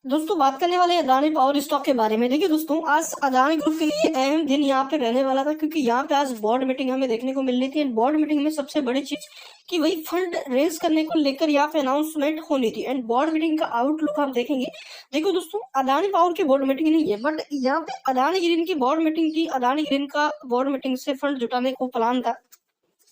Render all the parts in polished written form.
दोस्तों बात करने वाले हैं अदानी पावर स्टॉक के बारे में। देखिए दोस्तों, आज अदानी ग्रुप के लिए अहम दिन यहाँ पे रहने वाला था, क्योंकि यहाँ पे आज बोर्ड मीटिंग हमें देखने को मिल रही थी। बोर्ड मीटिंग में सबसे बड़ी चीज कि वही फंड रेज करने को लेकर यहाँ पे अनाउंसमेंट होनी थी। एंड बोर्ड मीटिंग का आउटलुक हम देखेंगे। देखो दोस्तों, अदानी पावर की बोर्ड मीटिंग नहीं है, बट यहाँ पे अदानी ग्रीन की बोर्ड मीटिंग थी। अदानी ग्रीन का बोर्ड मीटिंग से फंड जुटाने को प्लान था,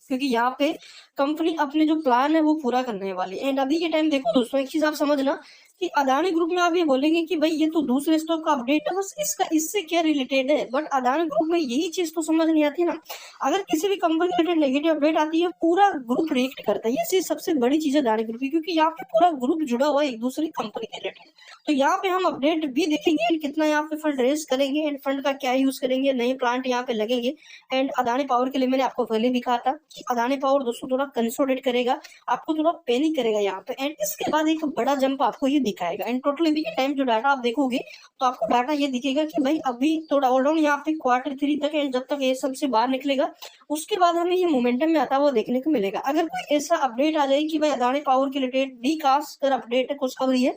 क्योंकि यहाँ पे कंपनी अपने जो प्लान है वो पूरा करने वाली है। एंड अभी के टाइम देखो दोस्तों, एक चीज आप समझना कि अदानी ग्रुप में आप ये बोलेंगे कि भाई ये तो दूसरे स्टॉक का अपडेट है, बस इसका इससे क्या रिलेटेड है। बट अदानी ग्रुप में यही चीज तो समझ नहीं आती ना। अगर किसी भी कंपनी रिलेटेड नेगेटिव अपडेट आती है, पूरा ग्रुप रिएक्ट करता है। ये चीज सबसे बड़ी चीज है अदानी ग्रुप की, क्योंकि यहाँ पे पूरा ग्रुप जुड़ा हुआ है एक दूसरी कंपनी के रिलेटेड। तो यहाँ पे हम अपडेट भी देखेंगे एंड कितना यहाँ पे फंड रेज करेंगे एंड फंड का क्या यूज करेंगे, नए प्लांट यहाँ पे लगेंगे। एंड अदानी पावर के लिए मैंने आपको पहले भी कहा था कि अदानी पावर दोस्तों थोड़ा कंसोलिडेट करेगा, आपको थोड़ा पैनिक करेगा यहाँ पे। एंड इसके बाद एक बड़ा जंप आपको ये दिखाएगा। एंड टोटली देखिए टाइम जो डाटा आप देखोगे तो आपको डाटा ये दिखेगा कि भाई अभी थोड़ा ऑलडाउन यहाँ पे Q3 तक। एंड जब तक ये सबसे बाहर निकलेगा उसके बाद हमें ये मोमेंटम में आता हुआ देखने को मिलेगा। अगर कोई ऐसा अपडेट आ जाए कि भाई अदानी पावर के रिलेटेड डी कास्ट अपडेट है, कुछ खबर है,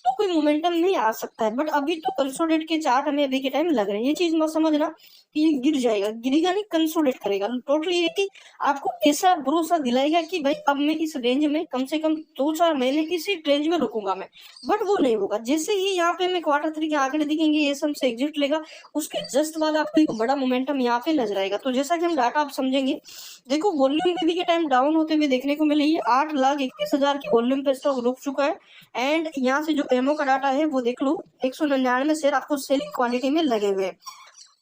तो कोई मोमेंटम नहीं आ सकता है। बट अभी तो कंसोलिडेट के चार्ट हमें अभी के टाइम लग रहे हैं। ये चीज मत समझना कि ये गिर जाएगा, गिरेगा नहीं, कंसोलिडेट करेगा। टोटली ये कि आपको ऐसा भरोसा दिलाएगा कि भाई अब मैं इस रेंज में कम से कम 2-4 महीने इसी रेंज में रुकूंगा मैं। बट वो नहीं होगा। जैसे ही यहाँ पे हमें Q3 के आंकड़े दिखेंगे, ये सब से एग्जिट लेगा, उसके जस्ट बाद आपको एक बड़ा मोमेंटम यहाँ पे नजर आएगा। तो जैसा कि हम डाटा आप समझेंगे, देखो वॉल्यूम भी के टाइम डाउन होते हुए देखने को मिले। 8,21,000 की वॉल्यूम पे स्टॉक रुक चुका है। एंड यहाँ से जो एमओ का डाटा है वो देख लो, 199 शेयर आपको सेलिंग क्वांटिटी में लगे हुए हैं।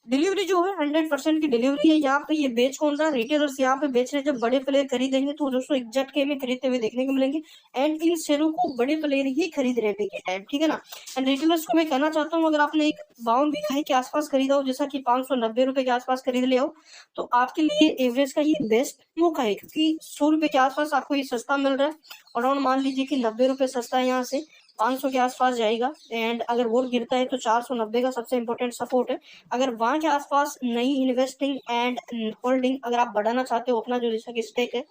डिलीवरी जो है 100% की डिलीवरी है। यहाँ पे ये बेच कौन रहा है? रिटेलर्स यहाँ पे बेच रहे हैं। जब बड़े प्लेयर खरीदेंगे तो दोस्तों एक झटके में खरीदते हुए देखने को मिलेंगे। एंड इन शेयरों को बड़े प्लेयर ही खरीद रहे हैं टाइम, ठीक है ना। एंड रिटेलर्स को मैं कहना चाहता हूँ, अगर आपने एक 52 के आसपास खरीदा हो, जैसा कि 590 रुपए के आसपास खरीद लिया हो, तो आपके लिए एवरेज का ये बेस्ट मौका है, क्योंकि 100 रुपए के आसपास आपको ये सस्ता मिल रहा है। अराउंड मान लीजिए कि 90 रुपए सस्ता है, यहाँ से 500 के आसपास जाएगा। एंड अगर वो गिरता है तो 490 का सबसे इंपॉर्टेंट सपोर्ट है। अगर वहां के आसपास नई इन्वेस्टिंग एंड होल्डिंग अगर आप बढ़ाना चाहते हो अपना जो जैसा कि स्टेक है,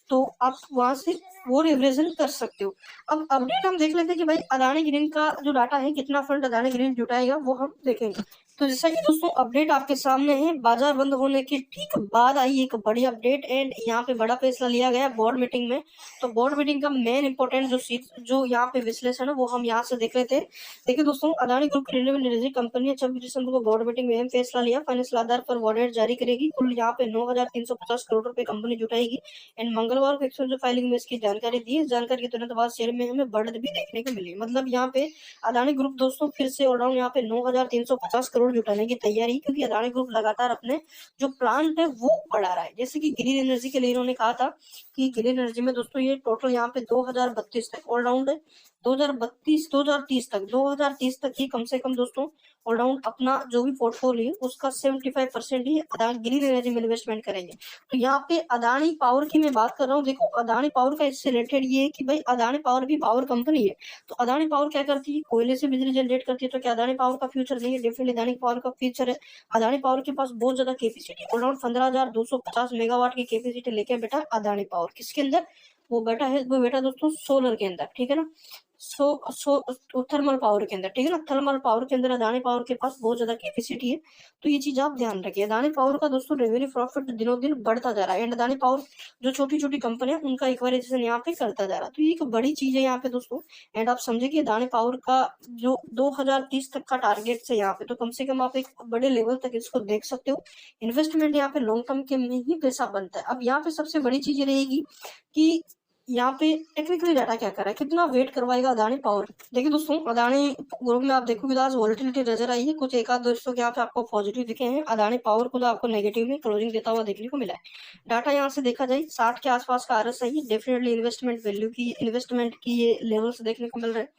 तो आप वहां से वो रिप्रेजेंट कर सकते हो। अब अपडेट हम देख लेते हैं कि भाई अदानी ग्रीन का जो डाटा है, कितना फंड अदानी ग्रीन जुटाएगा वो हम देखेंगे। तो जैसा कि दोस्तों अपडेट आपके सामने है, बाजार बंद होने के ठीक बाद आई एक बड़ी अपडेट। एंड यहाँ पे बड़ा फैसला लिया गया बोर्ड मीटिंग में। तो बोर्ड मीटिंग का मेन इंपॉर्टेंट जो यहाँ पे विश्लेषण है वो हम यहाँ से देख रहे थे। देखिए दोस्तों, अदानी ग्रुप की रिन्यूएबल एनर्जी कंपनी 26 दिसंबर को बोर्ड मीटिंग में अहम फैसला लिया। फाइनेंशियल आधार पर वार्डेट जारी करेगी। कुल यहाँ पे 9,350 करोड़ रुपए कंपनी जुटाएगी। एंड मंगलवार को एक्सचेंज फाइलिंग में इसकी जानकारी दी। इस जानकारी के तुरंत बाद शेयर में हमें बढ़त भी देखने को मिली। मतलब यहाँ पे अदानी ग्रुप दोस्तों फिर से ऑलराउंड यहाँ पे 9,350 करोड़ जुटाने की तैयारी, क्योंकि अदानी ग्रुप लगातार अपने जो प्लांट है वो बढ़ा रहा है। जैसे कि ग्रीन एनर्जी के लिए इन्होंने कहा था कि ग्रीन एनर्जी में दोस्तों ये टोटल यहाँ पे 2032 तक ऑलराउंड है। 2030 तक ही कम से कम दोस्तों ऑलराउंड अपना जो भी पोर्टफोलियो उसका 75% ही ग्रीन एनर्जी में इन्वेस्टमेंट करेंगे। तो यहाँ पे अदानी पावर की मैं बात कर रहा हूँ। देखो अदानी पावर का इससे रिलेटेड ये है कि भाई अदानी पावर भी पावर कंपनी है। तो अदानी पावर क्या करती है? कोयले से बिजली जनरेट करती है। तो क्या अदानी पावर का फ्यूचर नहीं है? डेफिनेटली अदानी पावर का फ्यूचर है। अदानी पावर के पास बहुत ज्यादा कैपेसिटी, ऑलराउंड 15,250 मेगावाट की कैपेसिटी लेके बैठा अदानी पावर। किसके अंदर वो बेटा दोस्तों? सोलर के अंदर, ठीक है ना। थर्मल पावर के अंदर, ठीक है ना। थर्मल पावर के अंदर अदानी पावर के पास बहुत ज्यादा कैपेसिटी है। तो ये चीज आप ध्यान रखिए। अदानी पावर का दोस्तों रेवेन्यू प्रॉफिट दिनों दिन बढ़ता जा रहा है। एंड अदानी पावर जो छोटी छोटी कंपनियां उनका इक्वाइजेशन यहाँ पे करता जा रहा है। तो ये एक बड़ी चीज है यहाँ पे दोस्तों। एंड आप समझे कि अदानी पावर का जो 2030 तक का टारगेट है यहाँ पे, तो कम से कम आप एक बड़े लेवल तक इसको देख सकते हो। इन्वेस्टमेंट यहाँ पे लॉन्ग टर्म के में ही पैसा बनता है। अब यहाँ पे सबसे बड़ी चीज रहेगी कि यहाँ पे टेक्निकली डाटा क्या कर रहा है, कितना वेट करवाएगा अदानी पावर। देखिए दोस्तों, अदानी ग्रुप में आप देखोगे तो आज वॉलिटिलिटी नजर आई है। कुछ एक आध दोस्तों के यहाँ पे आपको पॉजिटिव दिखे हैं। अदानी पावर को तो आपको नेगेटिव में क्लोजिंग देता हुआ देखने को मिला है। डाटा यहाँ से देखा जाए 60 के आसपास का RSI है। डेफिनेटली इन्वेस्टमेंट वैल्यू की, इन्वेस्टमेंट की ये लेवल्स देखने को मिल रहे हैं।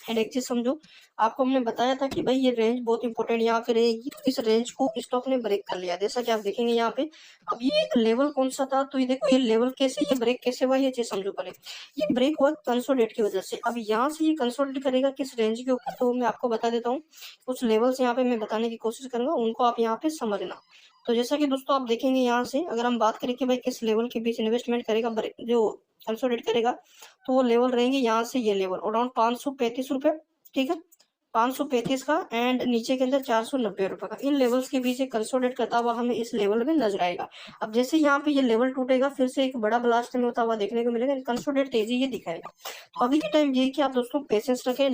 एंड एक चीज समझो, आपको हमने बताया था कि भाई ये रेंज बहुत इंपॉर्टेंट यहाँ पे रहेगी। तो इस रेंज को स्टॉक ने ब्रेक कर लिया, जैसा कि आप देखेंगे यहाँ पे। अब ये लेवल कौन सा था? तो ये देखो, ये लेवल कैसे, ये ब्रेक कैसे हुआ, ये चीज समझो पहले। ये ब्रेक हुआ कंसोलिडेट की वजह से। अब यहाँ से ये कंसोलिडेट करेगा किस रेंज के ऊपर, तो मैं आपको बता देता हूँ। कुछ लेवल्स यहाँ पे मैं बताने की कोशिश करूंगा, उनको आप यहाँ पे समझना। तो जैसा कि दोस्तों आप देखेंगे यहाँ से, अगर हम बात करें कि भाई किस लेवल के बीच इन्वेस्टमेंट करेगा, जो कंसोलिडेट करेगा, तो वो लेवल रहेंगे यहाँ से ये लेवल अराउंड 535 रुपए, ठीक है, 535 का एंड नीचे के अंदर 490 रुपए का। इन लेवल्स के बीच एक कंसोलिडेट करता हुआ हमें इस लेवल में नजर आएगा। अब जैसे यहाँ पे ये लेवल टूटेगा, फिर से एक बड़ा ब्लास्ट में होता हुआ देखने को मिलेगा, कंसोलिडेट तेजी ये दिखाएगा। तो अभी के टाइम ये कि आप दोस्तों पेशेंस रखें।